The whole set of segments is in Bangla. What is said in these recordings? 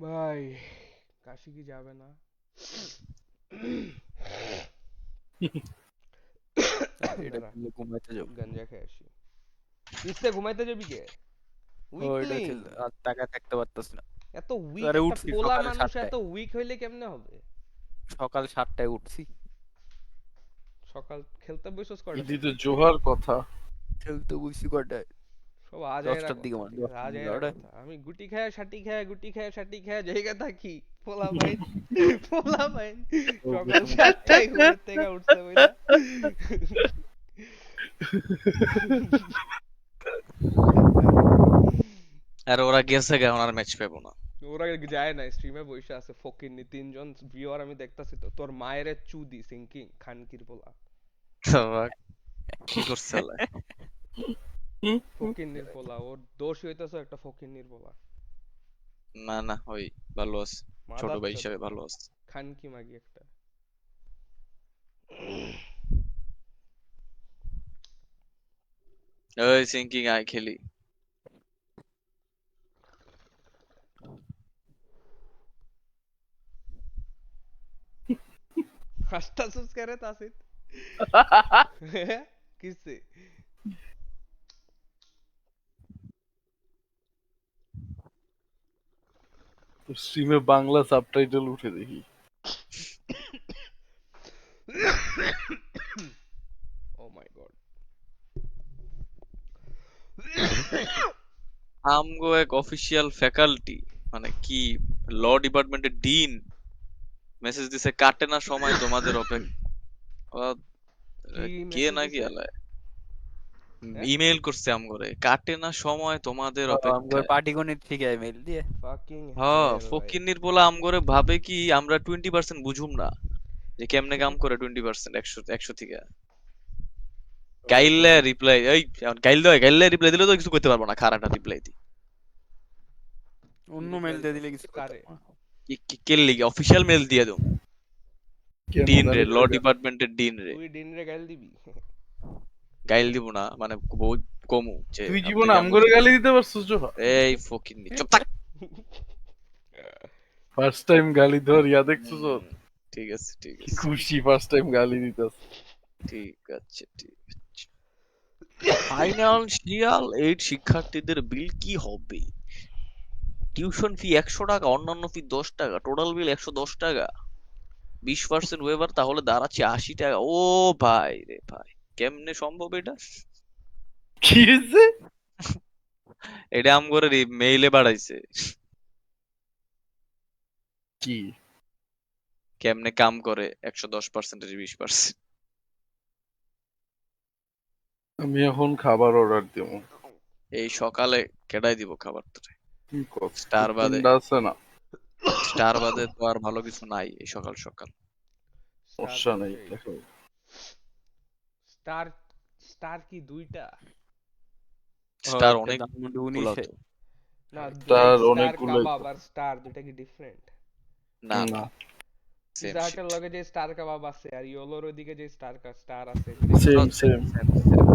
ভাই কাশি কি যাবে না? এটা দাঁড়া, খেললে ঘুমাইতে যাবো। গাঞ্জা খেয়ে আসি। কিসে ঘুমাইতে যাবি কে? ও এটা উইকলিং। খেললে আর টাকা থাকতে পারতাছি না। এত উইক আরে একটা উঠছি পোলা সকালে মানুষ 7টায়। এত উইক হইলে কেমনে হবে? সকাল 7টায় উঠছি। সকাল খেলতে বসছস কয়টা এটি থেকে? তো জোহার কথা। খেলতে বসছি কটায়? সব আজাইরা 10টার দিকে কথা, মানে ঠিক আছে? 10টা আজাইরা 11টায়। কথা। আমি গুটি খায় শাটি খায় গুটি খায় শাটি খায় জায়গা থাকি। পোলা পাইন পোলা পাইন সকাল 7টায় ঘুমের থেকে উঠছে বইলা। আর ওরা গেছে গে, আর ম্যাচ পাবো না। ওরা যায় না, স্ট্রিমে বসে আছে ফকিন্নি তিনজন ভিউয়ার আমি দেখতাছি তো। তোর মায়ের চুদি সিঙ্কিং খানকির পোলা। তো কি করছে আল্লাহ? ফকিন্নির পোলা, ওর দোষ হইতাছে একটা ফকিন্নির পোলা। না না, ওই ভালো আছে, ছোট মাদার ভাই চোদ হিসাবে ভালো আছে। খানকি মাগি একটা। ওই সিঙ্কিং আয় খেলি। হাসতাছিস কে রে তাসিত? কিসে? স্ট্রিমে বাংলা সাবটাইটেল উঠে দেখি। ও মাই গড। আমগো এক অফিসিয়াল ফ্যাকাল্টি, মানে কি, ল ডিপার্টমেন্টের ডিন মেসেজ দিছে, কাটে না সময় তোমাদের অপেক্ষা। কি কে মেসেজ নাকি দিছে? আলায় হ্যাঁ? ইমেল করছে আমগরে, কাটে না সময় তোমাদের আমগর অপেক্ষায়। পাটিগণিত থেকে মেল দিয়ে। ফাকিং হ্যাঁ, হেল ভাই। ফকিন্নির পোলা আমগরে ভাবে কি আমরা 20% বুঝুম না, যে কেমনে কাম করে 20%, 100 থেকে গাইলে রিপ্লাই। এই গাইলে রিপ্লাই দিলে তো কিছু করতে পারবো না, খারাটা রিপ্লাই দি। অন্য মেল রিপ্লাই দিয়ে দিলে দিতেছিস কিছু করতে কারে? পারবো না। কে লিগে অফিসিয়াল মেল দিয়ে দাও কেন ডিন রে, গালি ল দেবে কেন? ডিপার্টমেন্টের ডিন রে। তুই ডিন রে গাইল দিবি? গাইল দিব না, মানে বহুত কমু যে তুই আপনি জীবনে কেমন। আমগরে গালি দিতে পারছিস জোহা? এই ফকিন্নি চুপ থাক। ফার্স্ট টাইম গালি দেওয়ার ইয়া দেখছিস ওর? হুম, ঠিক আছে ঠিক কি আছে খুশি ফার্স্ট টাইম গালি দিতেছ। ঠিক আছে ঠিক আছে। ফাইনান্সিয়াল এইড শিক্ষার্থীদের বিল কি হবে? টিউশন ফি 100 টাকা, অন্যান্য ফি 10 টাকা, টোটাল বিল 110 টাকা, 20% ওয়েভার, তাহলে দাঁড়াচ্ছে 80 টাকা। ও ভাই রে ভাই, কেমনে সম্ভব এটা? কি হয়েছে? এটা আম করে মেইলে বাড়াইছে। কি? কেমনে কাম করে 110% 20%। আমি এখন খাবার অর্ডার দেব। এই সকালে কেডাই দিব খাবার তোরে? কি কথা? স্টার বাদে, ঠান্ডা আছে না? স্টার বাদে তো আর ভালো কিছু নাই এই সকাল সকাল। স্টার সমস্যা তো নেই, সেই। দেখো। স্টার, স্টার কি দুইটা? স্টার একটা অনেক ধানমন্ডি গুলা 19-এ। তো। না, তার স্টার অনেকগুলোই কাবাব তো। আর স্টার দুইটা কি ডিফারেন্ট? না না, না, সেম পিজা হাটের শিট। লগে যে স্টার কাবাব আছে আর ইয়োলোর ওইদিকে যে স্টার আছে same No, same. same, same.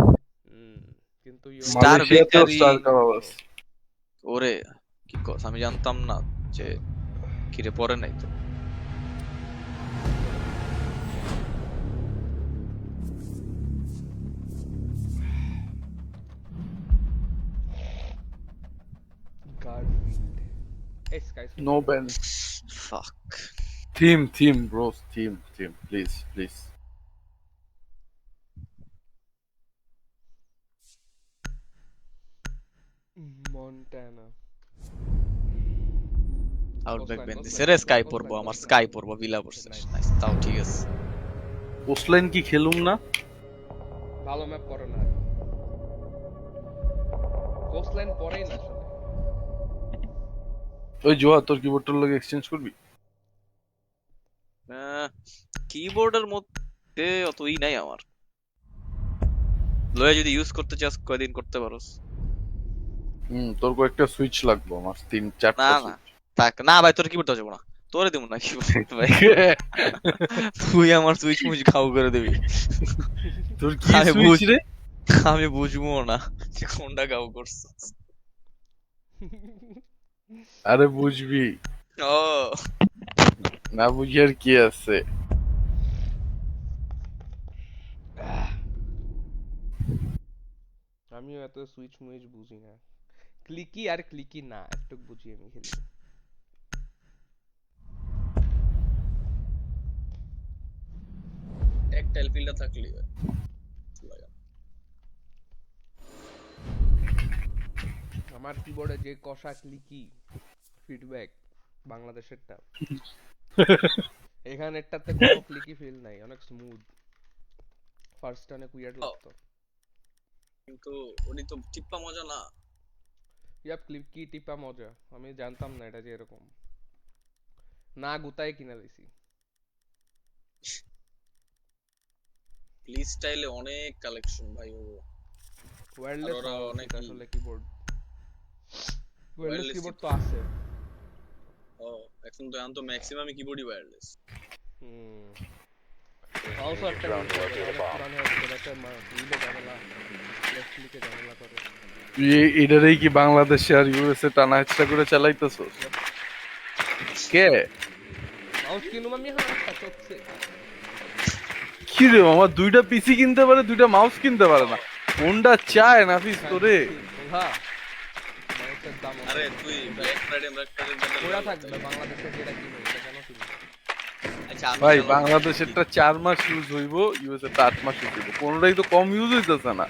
হুম, কিন্তু ইয়োলোর স্টার মালয়েশিয়াতেও বেকারি, স্টার কাবাব আছে। ওরে কি কথা আমি জানতাম না, যে কিরে পরে নাই তো। গারফিল্ড। এই স্কাই নো ব্যান। ফাক। Theme bros, theme please please. Montana. Outback coastline Ben দিছে কোস্টলাইন রে, কোস্টলাইন স্কাই পড়বো, কোস্টলাইন আমার কোস্টলাইন। স্কাই পড়বো, ভিলা পড়ছে। নাইস। নাইস, তাও ঠিক আছে। কোস্টলাইন কি খেলুম না? ভালো ম্যাপ করে না। কোস্টলাইন পরেই না আসলে। ওই জোয়া, তোর কিবোর্ডটার লগে এক্সচেঞ্জ করবি? কিবোর্ডের মধ্যে অত ই নাই আমার, লয়ে যদি ইউজ করতে চাস কয়দিন করতে পারোস। তোর কয়েকটা সুইচ লাগবে, আমার না 3-4টা না সুইচ। থাক না ভাই, তোর কিবোর্ড যাবো না, তোরে দেবো না কিবোর্ড ভাই। তুই আমার সুইচ মুইচ খাও করে দিবি। তোর কি আমি সুইচ রে? আমি বুঝবো না যে কোনটা গাও করছিস। আরে বুঝবি। ও না বুঝি আর কি আছে। আমিও এত সুইচ মুইচ বুঝি না, ক্লিকি আর ক্লিকি না একটু বুঝি আমি খেলি। ট্যাকটাইল ফিল্ডটা থাকলেই হয়। আমার কিবোর্ডে যে কষা ক্লিকি ফিডব্যাক বাংলাদেশেরটা, এখানেরটাতে কোনো ক্লিকি ফিল নাই, অনেক স্মুথ। ফার্স্ট অনেক উইয়ার্ড লাগতো। কিন্তু ওটি তো টিপ্পা মজা না। ইয়াপ ক্লিকি টিপা মজা, আমি জানতাম না এটা যে এরকম। না গুতায় কিনা দিছি। প্লি স্টাইলে অনেক কালেকশন ভাই ও। ওয়্যারলেস আর ওরা অনেক আসলে কিবোর্ড, ওয়্যারলেস Wireless কিবোর্ড তো আছে। ও এখন তো এখন তো ম্যাক্সিমামই কিবোর্ডই ওয়্যারলেস। হুম অলসো একটা জিনিস আছে, অনেক পুরানো হচ্ছে এটা ইলে ঝামেলা, লেফট ক্লিকে ঝামেলা করে। তুই এটারেই কি বাংলাদেশে আর ইউএসএ টানা হেচড়া করে চালাইতেছস? কে মাউস কিনুম আমি এখন একটা চোখছে। কি রে মামা, দুইটা পিসি কিনতে পারে, দুইটা মাউস কিনতে পারে না? কোনটা চায় নাফিস তোরে? হ্যাঁ মাউসের দাম আরে তুই ব্ল্যাক ফ্রাইডে ওরা থাকবে বাংলাদেশে যেটা কিনবে এটা কেন কিনবে? আচ্ছা আমি ভাই জানলাম। বাংলাদেশেরটা 4 মাস ইউজ হইব, ইউএসএটা 8 মাস ইউজ হইব, কোনটাই তো কম ইউজ হইতেছে না।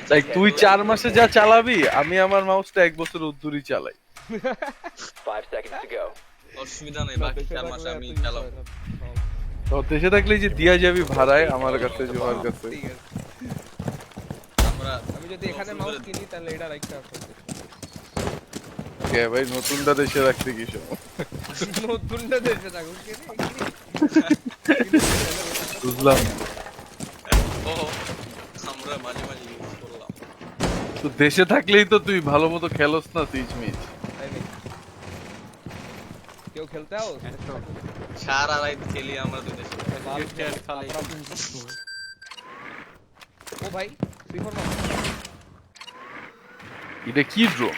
তাই তুই 4 মাসে যা চালাবি, আমি আমার মাউসটা 1 বছর উদ্দুরি চালাই। 5 seconds to go. অসুবিধা নেই, বাকি 4 মাস আমি চালাবো। তো দেশে থাকলে যে দিয়া যাবি ভাড়ায় আমার কাছে, জোহার কাছে। ঠিক আছে, আমরা আমি যদি এখানে মাউস কিনি তাহলে এটা রাখতে হবে। কে ভাই নতুনটা দেশে রাখতে কি সময়? নতুনটা দেশে থাকুক কে রে? বুঝলাম। ও আমরা মাঝে মাঝে ইউজ করলাম। তো দেশে থাকলেই তো তুই ভালো মতো খেলোস না সুইচ মিচ। তাই নাকি? কেউ খেলতে আও? সারা রাত খেলি আমরা দুই দেশে। ও ভাই শ্রীফর মামা, এটা কি ড্রোন?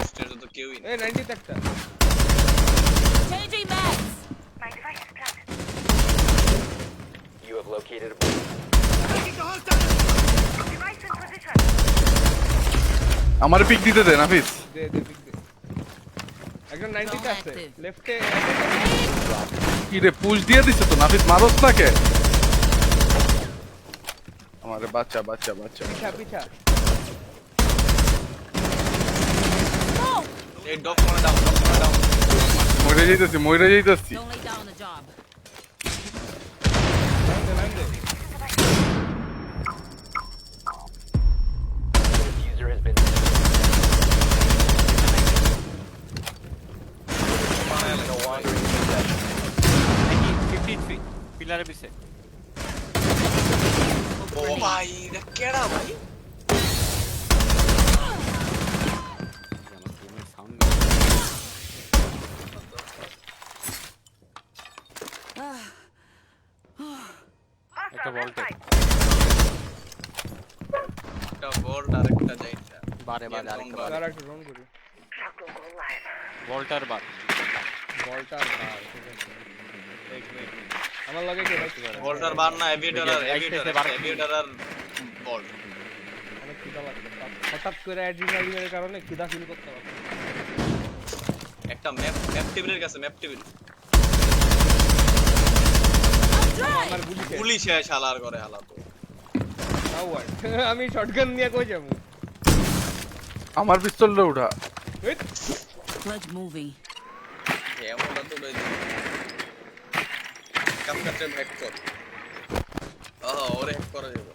স্টেজে তো কেউই নেই। এই 90 তে একটা Changing max. You have located a আমার পিক দিতে দে নাফিস। দে পিক দে। একজন 90 তে আছে Active. লেফটে। কি রে পুশ দিয়ে দিছে তো নাফিস, মারস না কে? আমারে বাচ্চা বাচ্চা বাচ্চা। পিছা পিছা এই ডক করে দাও। মরে যাইতাছি মরে যাইতাছি। Don't lay down on the job. diffuser has been no longer in possession. 53 পিলারের পিছে। ও ভাই এটা কেডা ভাই? একটা ভল্টেজ একটা বল আর একটা যাইতা। বারে আরেকটা বার। আর একটা রাউন্ড করি ভল্টার বার। বলটা আর বার, ঠিক আছে। আমার লাগে কি ভাই বলটার বার না, এভিয়েটর আর বার। এভিয়েটর আর বল। অনেক খিদা লাগছে, হঠাৎ করে অ্যাড্রিনালিনের কারণে খিদা ফিল করতে পারছি। একটা ম্যাপ টেবিলের কাছে ম্যাপ টেবিল। আমার গুলি শেষ। গুলি শেষ হালার করে হালা তো। Now what? আমি শটগান নিয়ে কই যাবো? আমার পিস্তলটা উঠা। এই, Sludge moving. এমনটা তো দেই। কাপকাটে ব্যাক কর। ওরে হ্যাক করা যাবে।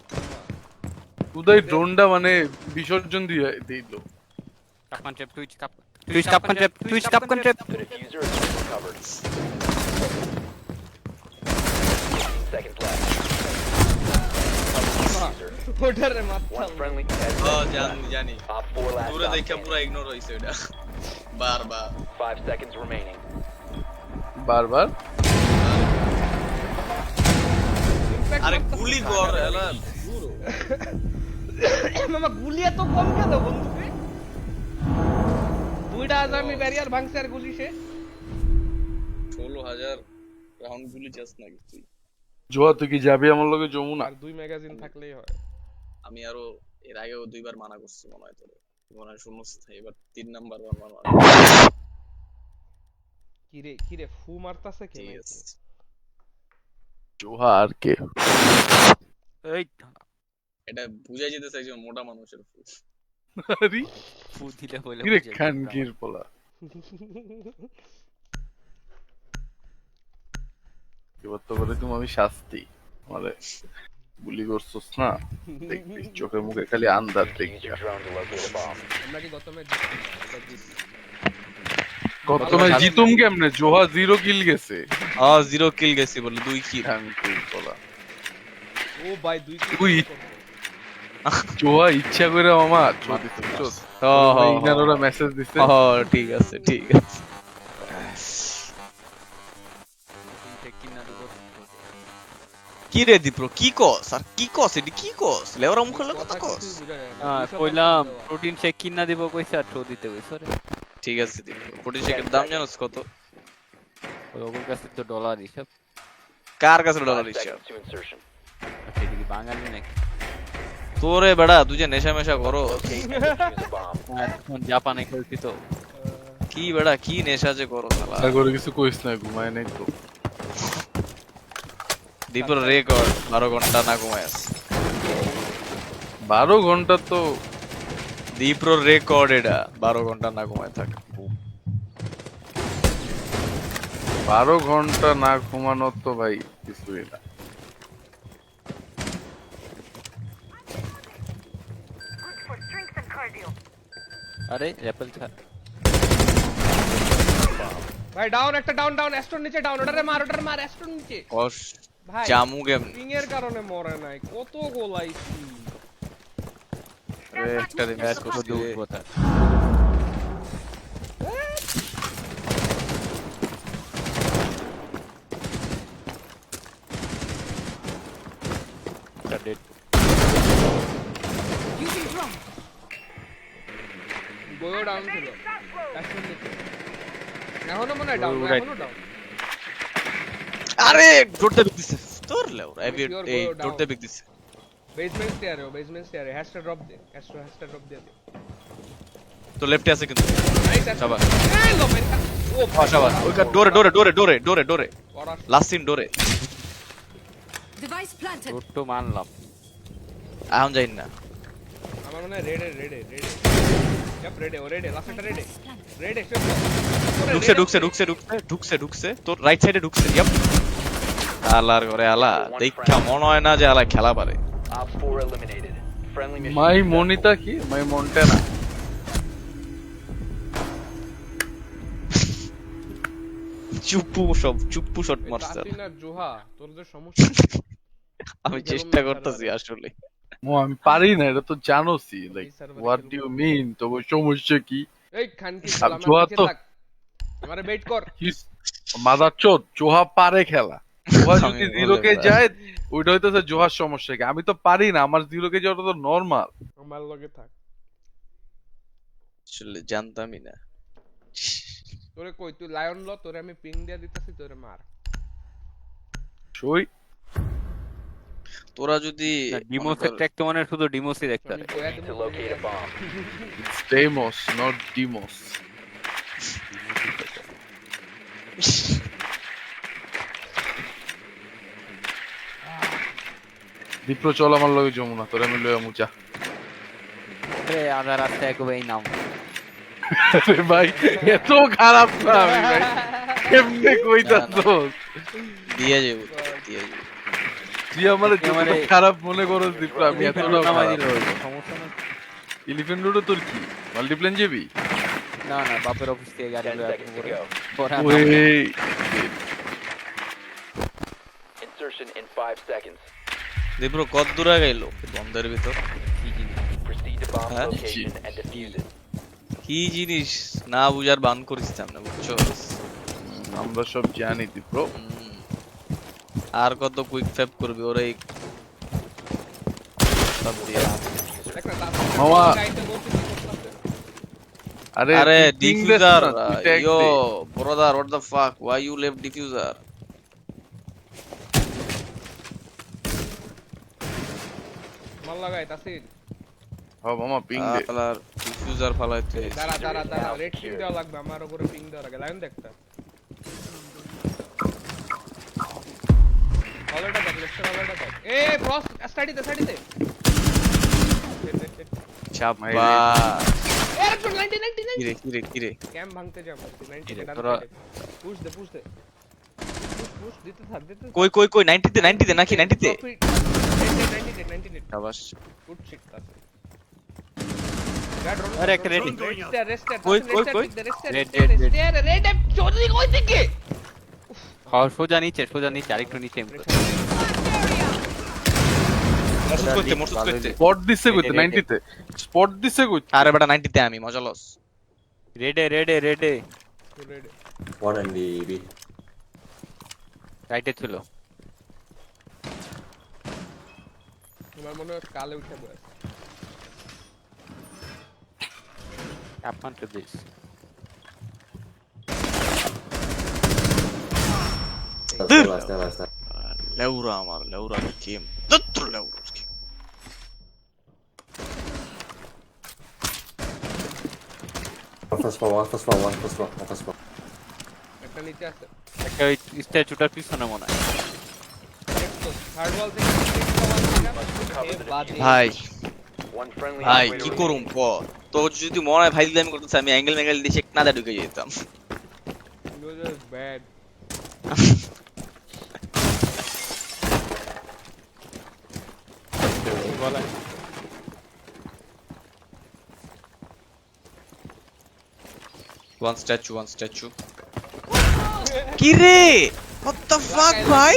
উদয় ড্রোনটা মানে বিসর্জন দিয়ে দিল। Kapkan trap twitch Kapkan trap. The diffuser has been recovered. 15 seconds left. ওটারে মারতাম। One friendly has জানি। Op 4 last দূরে stop দেখে standing. পুরো ইগনোর হইছে এটা। বারবার 5 seconds remaining. বারবার আরে গুলি কর এলা। মামা গুলি এত কম কেন বন্ধুকে? বুইড়া আজামি ব্যারিয়ার ভাঙছে আর গুলি সে 16,000 রাউন্ড গুলি চাস নাকি তুই? জোয়া তুই কি যাবি আমার লগে যমুনা? আর 2 ম্যাগাজিন থাকলেই হয়। আমি আরো এর আগেও 2বার মানা করছি মনে হয় তোরে, মনে হয় শুনছিস, এবার 3 নাম্বার মানা। কিরে ফু মারতাছে কে ঠিক নাকি? আছে। জোহা আর কে? এই এটা বুঝাই যেতে চাইছে মোটা মানুষের ফুল। আরে ফু দিলে বলে কিরে খানকির পোলা। এবার তো বলে তুমি আমি শাস্তি মানে গুলি করছস না, দেখবি চোখে মুখে খালি আন্দাজ Use দেখবি। your drone to locate a bomb. আমরা কি গত ম্যাচ কত ম্যাচ জিতুম কেমনে? জোহা 0 কিল গেছে। 0 কিল গেছি বলে 2 কিল। খানকির পোলা। ও ভাই 2 তুই জোহা ইচ্ছা করে মামা চোদ দিতে চোদ। ইনারা মেসেজ দিছে। ঠিক আছে ঠিক আছে। কিনা দেব কি রে দীপ্র কি কস আর কি কস এডি কি কস লেওরা মুখের কথা কস। কইলাম প্রোটিন শেক কিনা দিব কইছে আর ঠো দিতে কইছে রে ঠিক আছে দীপ্র প্রোটিন শেকের দাম জানোস কত? ওই ওর কাছে তো ডলার হিসাব কার কাছে ডলার 5 হিসাব? seconds to insertion. সেটা কি বাঙালি নাকি তোরে বেড়া তুই যে নেশা মেশা করো Locate and defuse a bomb. এখন জাপানে খেলছি তো কি বেড়া কি নেশা যে করো শালা। আর করে কিছু কইস না, ঘুমায় নাই তো। দীপ্র রেকর্ড 12 ঘন্টা না ঘুমায়াস। 12 ঘন্টা তো দীপ্র রেকর্ড এটা 12 ঘন্টা না ঘুমায় থাকে। 12 ঘন্টা না ঘুমানো তো ভাই কিছুই না। আরে অ্যাপল ছা ভাই ডাউন একটা ডাউন অ্যাস্ট্রন নিচে ডাউন ওটারে মার অ্যাস্ট্রন নিচে কস ভাই জামু গেম পিং এর কারণে মরে নাই কত গোলাইছি রে একটা ম্যাচ কত করতে দূর কথা ডেড Using drone. বইও ডাউন ছিল অ্যাস্ট্রন নিচে এখনো মনে হয় ডাউন Right. এখনো ডাউন আরে জোরতে বিক দিছে তোর লেওরা এভিট Pure এই go down. জোরতে বিক দিছে। বেসমেন্ট স্টেয়ারে হ্যাশটা ড্রপ দে হ্যাশটা ড্রপ দে তো লেফটে আছে কিন্তু নাইস শাবাশ। এই লো মেন ও শাবাশ ওই ডোরে লাস্ট সিন ডোরে। Device planted. ছোট্ট মানলাম এখন যাই না আমার মনে হয় রেডে জাপ রেডে লাস্টটা রেডে রেডে ঢুকছে তোর রাইট সাইডে ঢুকছে ইয়াপ আলার ঘরে আলা দেখা মনে হয় না যে আলা খেলা পারে। Op 4 eliminated. Friendly mission. মাই মনিতা কি মাই মন্টেনা চুপ্পু শট মারছে। তাসিনা জোহা তোর যে সমস্যা আমি চেষ্টা করতেছি আসলে। মো আমি পারি না, এটা তো জানোসই। Like what do you mean? তো সমস্যা কি? এই খানকি আর জোহা তো আমারে বেট কর মাদার চোদ জোহা পারে খেলা। জোহা যদি আমি 0 কে বলে যায় ওইটা হইতেছে জোহার সমস্যা কি? আমি তো পারি না, আমার 0 কে যাওয়াটা তো নরমাল। আমার লগে থাক আসলে জানতামই না। তোরে কই তুই লায়ন ল তোরে আমি পিং দিয়া দিতেছি তোরে মার সই তোরা যদি ডিমোসের ট্র্যাক তো মানে শুধু ডিমোসই দেখতে আমি পারে কইয়া Need দেব to locate a bomb. Demos not demos. Bipra চল আমার লগে যমুনা, তোরে আমি লইয়া মুচা। আরে আধা রাস্তা একবারই নাম আরে ভাই এত খারাপ না আমি ভাই, কেমনে কইতাছস? দিয়ে যাবো তুই আমারে যতটা খারাপ মনে করস বিপ্র, আমি এতটা নামাই খারাপ। দিল সমস্যা না এলিফ্যান্ট রোডে তোর কি মাল্টিপ্লেন যাবি? না বাপের অফিস থেকে গাড়ি 10 লয়ে seconds to আসবো go. পরে ওই Insertion in 5 seconds. দেব্রো কত দূরে গেল বন্ধের ভিতর? Proceed to bomb Huh? location and defuse it. কি জিনিস না বুঝার বান করিস না বুঝছো? আমরা সব জানি বিপ্র। আর কত কুইক ফ্যাপ করবি ওরে সব দিয়ে। দেখ না মামা। গাইতে বলতে কি করতেছে আরে আরে তুই ping দিস ডিফিউজার না, তুই tag ইয়ো দে। Brother what the fuck why you left diffuser মাল লাগাই তাসির হ্যাঁ মামা পিং দে। আলার ডিফিউজার ফালাইতে দাঁড়া দাঁড়া দাঁড়া রেড পিং দেওয়া লাগবে আমার উপরে পিং দেওয়া লাগে লাইন দেখতা কলারটা দেখ লেফট কলারটা দেখ এ ফ্রস্ট স্টাডিতে স্টাডিতে চাব্বাস এ একজন 90 কিরে ক্যাম্প ভাঙতে যাম 90 কিরে, ডান তোরা- পুশ দে পুশ দিতে থাক কই 90 তে নাকি 90 তে 90 শাবাশ গুড শিট তাসির আরে একটা ready। কই? রেড চোদি কই থেকে সোজা নিচে আরেকটু নিচে মরসুস করতে স্পট দিছে কইতে রেডে, 90 তে স্পট দিছে কইতে আরে বেটা 90 তে আমি মজা লস রেডে One and B. রাইটে ছিল তোমার মনে হয় কালে উঠে বসে আপমান টু দিস Last. লেউরা আমার লেউরা গেম দত্র লেউরা One first floor. একটা নিচে আছে একটা ওই স্ট্যাচুটার পিছনে মনে হয় থার্ড ওয়াল থেকে ভাই One friendly ভাই operator কি remaining. করুম ক তো যদি মনে হয় ফাইল আমি করতেছি আমি অ্যাঙ্গেল ম্যাঙ্গেল দিয়ে চেক না দা ঢুকে যেতাম ব্যাড ওয়ান স্ট্যাচু কি রে what the fuck ভাই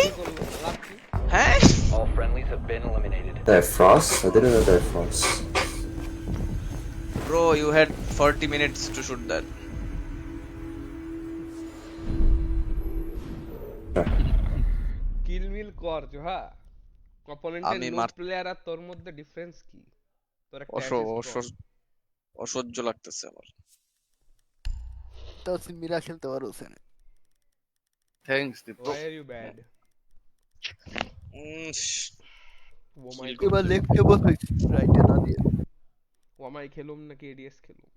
হ্যাঁ All friendlies have been eliminated. They have frost? I didn't know they have frost. bro you had 40 minutes to shoot that কিল মিল কর জোহা অপোনেন্টের আমি নো প্লেয়ার আর তোর মধ্যে ডিফারেন্স কি তোর একটা অসহ্য লাগতেছে আমার তাসিন মিরা খেলতে পারো সেনে thanks Dipto Why are you bad? Oh my god. এবার লেফটে বসে রাইটে না দিয়ে ওমাই খেলুম নাকি এডিএস খেলুম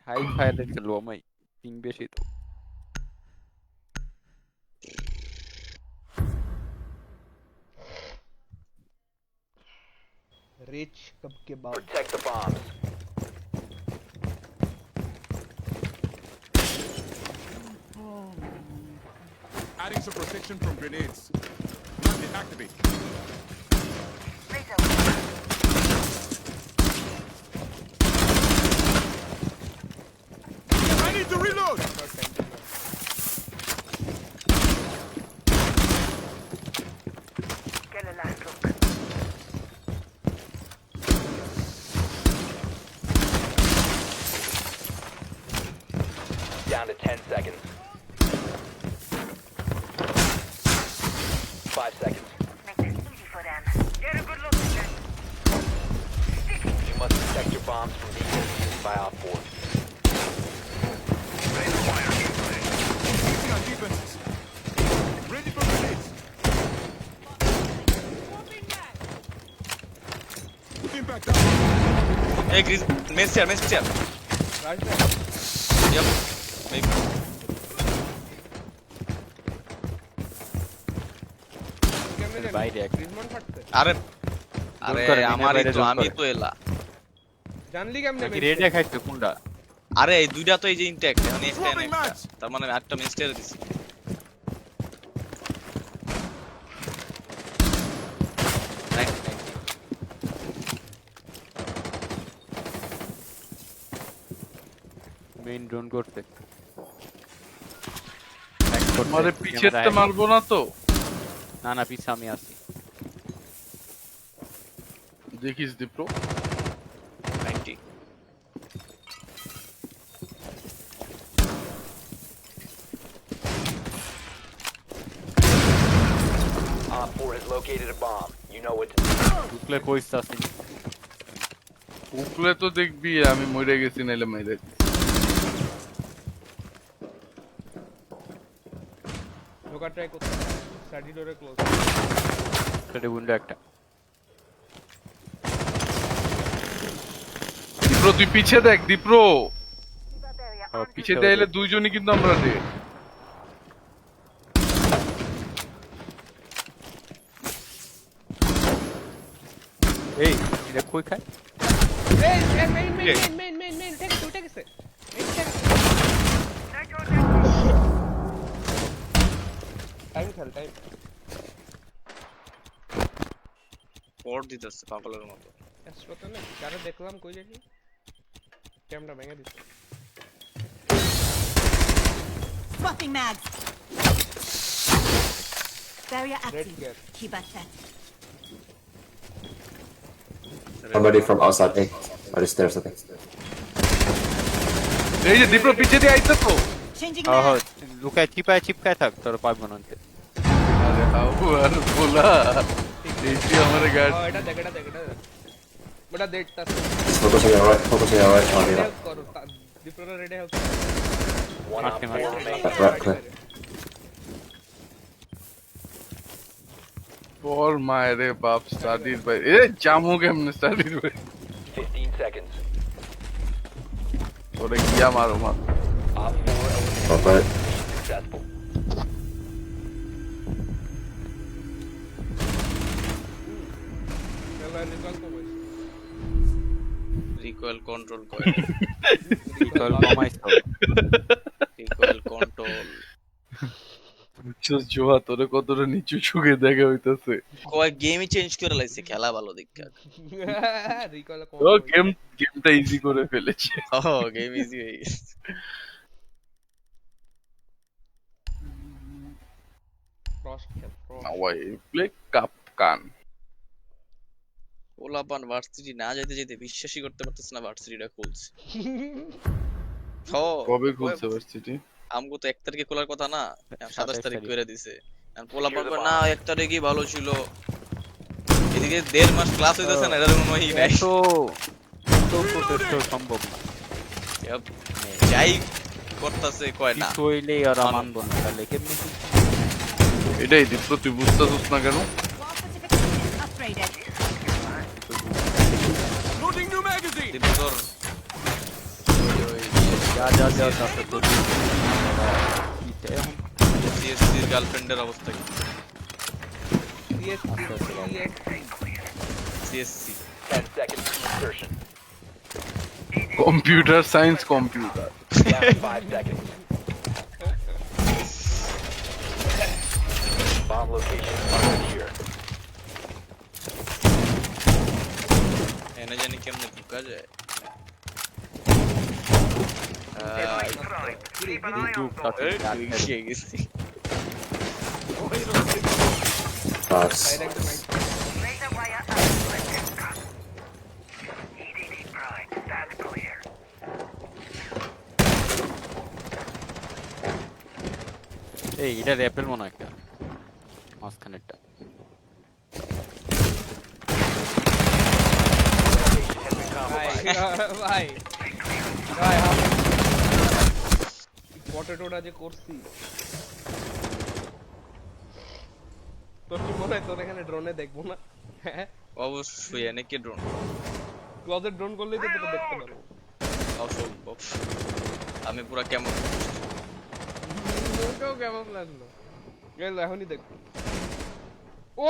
হাই ফায়ারে খেলবো আমি পিং বেশি তো রিচ কব के बाद Protect the bombs. Adding some protection from grenades. Activate. I need to reload. Down to 10 seconds. 5 seconds. You must protect your bombs from being used by Op 4. Fixing our defenses. Ready for grenades. Impact down. এই গ্রিজ মেস চেয়ার রাইট yep maybe কেমনে বাইরে এক রিজমন ফাটছে আরে আরে করে, আমারই বাইরে তো জোন আমি করে। তো এলা জানলি কেমনে নাকি রেডে খাইছে কোনটা আরে এই দুইটা তো এই যে ইনট্যাক্ট মানে একটা Swapping একটা match. তার মানে আমি একটা মিস্টের দিছি মেইন ড্রোন করতে আমারে পিছেতে মারবো না তো না পিছে আমি আছি দেখিস দীপ্ত 90 Op 4 has located a bomb. You know what to do. ঢুকলে কইছ আছি উকলে তো দেখবি আমি মরে গেছি নাইলে মেরে ঢোকার ট্রাই করতে স্টাডি ডোরে ক্লোজ সেটা উইন্ডো একটা দীপ্র তুই পিছে দেখ দীপ্র পিছে দেখলে দুইজনই কিন্তু আমরা দে এই এটা কই খায় এই মেইন ঠিক আছে উঠে গেছে টাইম খেল টাইম পর দিতেছে পাগলের মতো আসলে না কারে দেখলাম কই জানি ক্যামেরা ভেঙে দিছে Swapping mags. Barrier red active. Gear Keep at that. Somebody from outside A. By the stairs, I think. এই যে দীপ্র পিছে দিয়ে আইছে তো Changing হ্যাঁ mags. লুকায় চিপকায় থাক তোর পাবো না আনতে আরে হাউ আর বলা এইটি আমার গার্ড এটা দেখ বড় দেখতা Focusing your right, focusing your right. Oh, yeah. Help করো ডিপ্লোরা ready help One Mark him, op 4 mark him. remaining. Right, clear. পর মায়েরে বাপ স্টাডির ভাই এ জামু কেমনে স্টাডির ভাই 15 seconds. ওরে গিয়া মারো মার Op 4 eliminated. Oh, right. Successful. Recoil control করে রিকল কমাইছো রিকয়েল কন্ট্রোল বুঝছস জোয়া তোরে কতটা নিচু চোখে দেখা হইতাছে কয় গেমই চেঞ্জ করে লাইছে খেলা ভালো দেখা রিকল ও গেমটা ইজি করে ফেলেছে ও গেম ইজি হয়ে গেছে ক্রস খেল নাওয়াই প্লে কাপকান ওলাপান ভার্সিটি না যাইতে যাইতে বিশ্বাসই করতে পারতেছ না ভার্সিটিটা খুলছে ও কবে খুলছে ভার্সিটি আমগো তো 1 তারিখে খোলার কথা না 27 তারিখ তারিখ। করে দিছে আর পোলাপান কয় না 1 তারিখই ভালো ছিল এদিকে 1.5 মাস ক্লাস হইতাছে না এটা মনে হয় নাই তো তো সম্ভব না যাই করতেছে কয় না কিছু হইলে ওরা মানবো না তাহলে কেমনি কি? এটাই দীপ্র তুই বুঝতেছিস না কেন Wall fortification is upgraded. Loading new magazine. কিন্তু তোর যা তাতে তো এটা এখন সিএসসির গার্লফ্রেন্ডের অবস্থা কি CSC 10 seconds to insertion. Computer science computer Down 5 seconds. Bomb location unsecure. এনে জানি কেমনে ঢুকা যায় যুগ তাতে ঘুষিয়ে গেছি Nice. এই এটা র্যাপেল মনে হয় একটা মাঝখানেরটা ভাই পটেটোটা যে করছি তোর কি মনে হয় তোর এখানে ড্রোনে দেখবো না হ্যাঁ অবশ্যই এনে কে ড্রোন ক্লোজেট ড্রোন করলেই তো তোকে দেখতে পারবো অসম্ভব আমি পুরা কেমন ওটাও কেমন লাগলো গেল এখনই দেখবো ও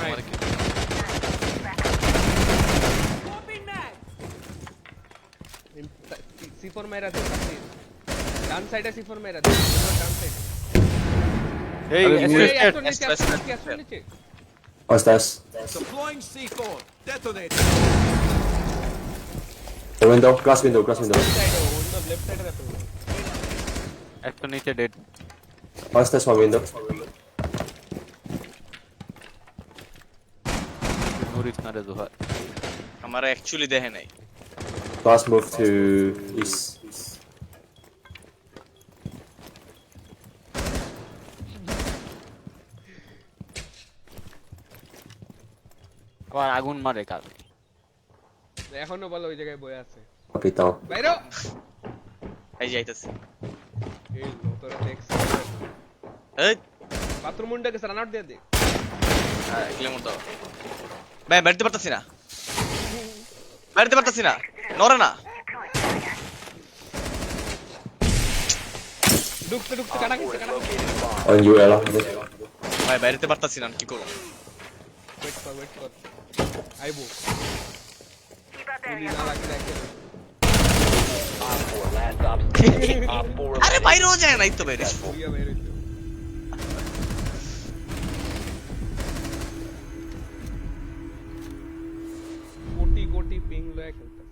আমার কি C4 মেরা দে ডান সাইডে C4 মেরা দে ডান সাইডে এই আরে এই নিচে- একটু নিচে একটু নিচে Oh, stairs. Deploying C4. Detonate. The window, glass window, glass window. সাইডে উইন্ডো লেফট সাইডে রাখো একটা নিচে dead One stairs, one window. নুরিস না রে জোহার আমার অ্যাকচুয়ালি দেখে নাই Glass move to east. আবার আগুন মারে কাকে এখনো বলো ওই জায়গায় বয়ে আছে Capitão. বাইরো এই যাইতেছে এই লো তোরা দেখছ এই বাথরুম মুন্ডাকে রান আউট দিয়ে দে ক্লেমর দাও ভাই বেরতে পারতাছি না বেরতে পারতাছি না নরে না ঢুকতে ঢুকতে কাটা গেছে কাটা On you, Ella. ভাই বেরতে পারতাছি না কি করব ওয়েট কর আইবো গুলি না লাগে দেখে Op 4, last stop standing. Op 4 আরে বাইরেও যায় নাই তো বাইরে গুলিয়া বাইরে হইছে কোটি কোটি পিং লয়ে খেলতাছে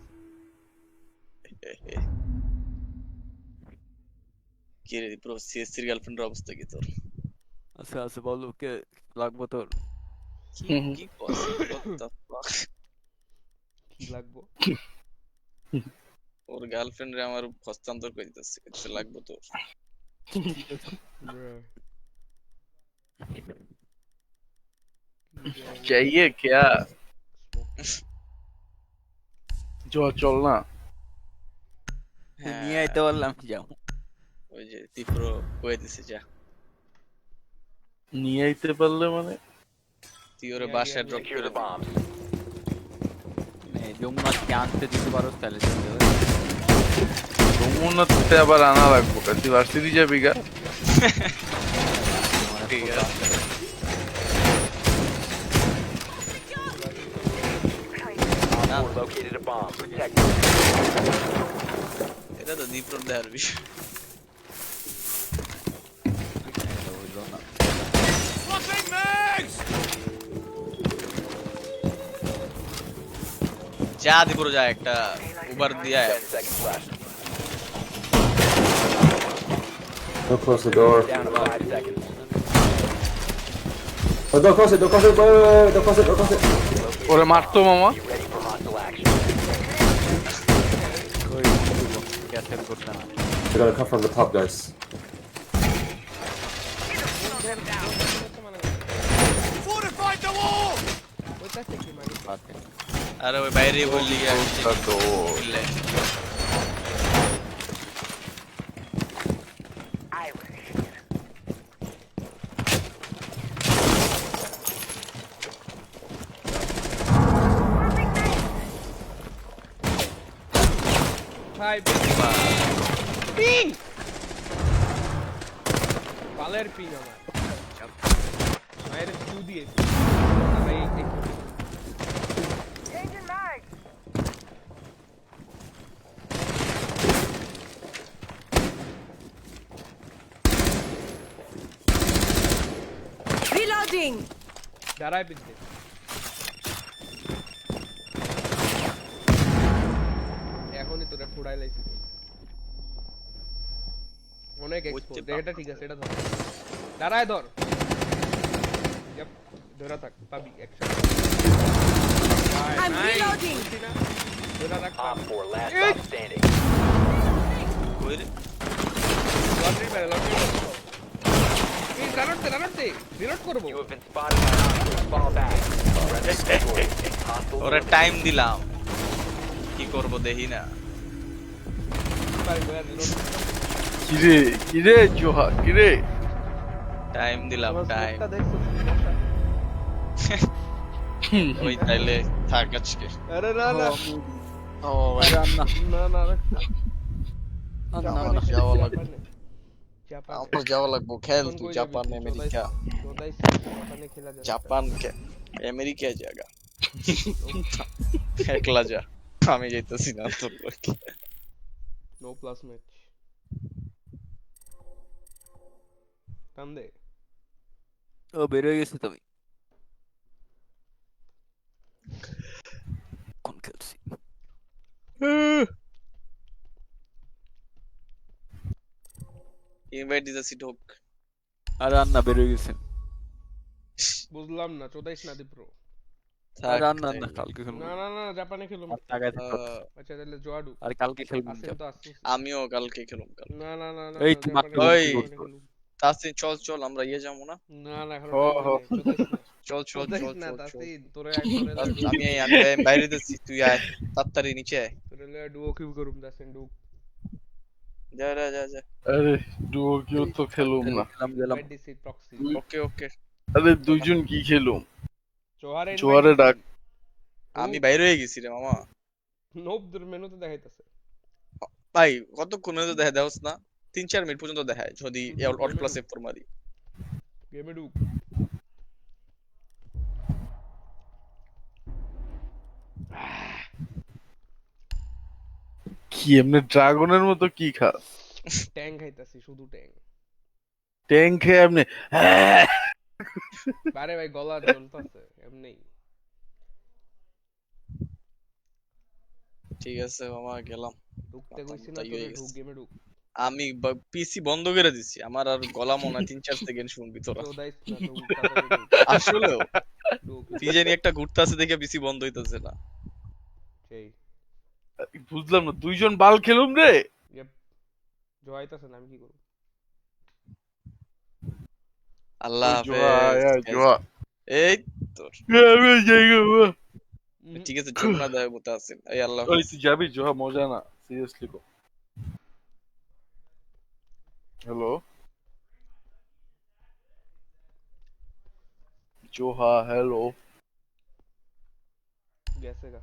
কি রে পুরো সিএসসির গার্লফ্রেন্ডের অবস্থা কি তোর আছে আছে বলো কে লাগবো তোর কি করছিস what the fuck? কি লাগবো ওর গার্লফ্রেন্ড রে আমার হস্তান্তর করে দিতেছে কিছু লাগবে তোর चाहिए क्या जो चल ना নিয়ে আইতে বললাম যাও ওই যে তীব্র কয়ে দিছে যা নিয়ে আইতে পারলে মানে তুই ওরে বাসায় ড্রপ Secure করে the দে bombs. যমুনাথকে আনতে দিতে পারো তাহলে চলে যাবে যমুনাতে আবার আনা লাগবো তুই ভার্সিটি যাবি গা ঠিক আছে Op 4 located a bomb. Protect it. এটা তো দীপ্রর দেওয়ার বিষয় বুঝলো না Swapping mags! যা দীপ্র যা একটা উবার দিয়া 10 seconds left. Don't close the door. Down to 5 seconds. Oh, don't close it, don't close it. Wait, don't close it, don't close it. ওরে মারতো মামা Be ready for hostile action. ওই ক্যাসেল করতে না They're gonna come from the top, guys. Fortified the wall! ওইটাতে কি মানে পাতে আরে ওই বাইরে বললি কি তো ভাই পিং পালের পিং আমার মায়ের চু দিয়েছে ভাই Reloading. দাঁড়ায় পিছনে এখনই তোরা ফুড়াই লাইছি অনেক এক্সপোর্ট এটা ঠিক আছে এটা ধর দাঁড়ায় ধর yep ধরা থাক পাবি একশো I'm reloading. ধরা রাখ Op পাবি 4, last stop standing. কই রে লটারি মেরে লটারি এই রানট দে রিলোড করব You have been spotted by hostiles. Fall back. Friendly destroyed. Hostile ওরে টাইম দিলাম কি করব দেখি না কিরে জোহা কিরে টাইম দিলাম টাইম একটা দেখছো ওই তাইলে থাক আজকে আরে না না ও ভাই রান্না না রাখ যাওয়া লাগবে জাপান আমার যাওয়া লাগবে খেল তুই জাপান আমেরিকা জাপান কে আমেরিকা জায়গা একলা যা আমি যাইতেছি না তোর লোকে নো প্লাস ম্যাচ কান্দে ও বের হয়ে গেছে তুমি কোন খেলছি ইনভাইট দিতেছি ঢোক আর রান্না বের হয়ে গেছে বুঝলাম না চোদাইস না দিপ্রো আর রান্না না কালকে খেলবো না জাপানে খেলুম আচ্ছা তাহলে জোয়াডু আর কালকে খেলবো আসেন তো আসুন আমিও কালকে খেলুম কাল না এই তুই মাত্র ওই তাসিন চল চল আমরা ইয়ে যাবো না? না না এখন ও, time ও। নেই, চোদাইস না। চল চল চোদাইস চল না চল চল তাসিন, তোরে তোরে লয়ে আমি বাইরে দিচ্ছি, তুই আয় তাড়াতাড়ি নিচে আয়। তোরে লয়ে ডুও কিউ করুম তাসিন ডু। যা যা যা যা। আরে ডুও কিউ তো খেলুম না। গেলাম ডিসি প্রক্সি। ওকে ওকে। আরে দুইজন কি খেলুম? জোহারে জোহারে ডাক। আমি বাইরে হয়ে গেছি রে মামা। নোব দের মেনুতে দেখাইতাছে। ভাই কতক্ষণ হয়ে দেখা দেওস না? 3-4 মিনিট পর্যন্ত দেখায় যদি অট প্লাস F4 মারি। গেমে ঢুক। কি এমনি ড্রাগনের মতো কি খাস? ট্যাঙ্ক খাইতাছি, শুধু ট্যাঙ্ক। ট্যাঙ্ক খেয়ে এমনি হ্যাঁ। আরে ভাই গলা জ্বলতাছে এমনি। ঠিক আছে মামা গেলাম। ঢুকতে কইছি না তাই তোরে, হয়ে ঢুক গেছে। গেমে ঢুক। আমি পিসি বন্ধ করে দিছি, আমার আর গলা মনে হয় 3-4 সেকেন্ড শুনবি তোরা। চোদাইস না ঢুক, তাড়াতাড়ি ঢুক। আসলেও ঢুক। কি জানি একটা ঘুরতেছে দেখে পিসি বন্ধ হইতাছে না। সেই বুঝলাম না, দুইজন বাল খেলুম রে। ইয়েপ জোয়াইতাছে না, আমি কি করব? আল্লাহ ওই জোয়া, হাফেজ। জোয়া। এই তোর আমি জায়গা ঠিক আছে যমুনা দেয় মতো আছেন। এই আল্লাহ ওই হাফেজ। তুই যাবি জোহা, মজা না সিরিয়াসলি কো। Hello Zoha, hello. গেছে গা।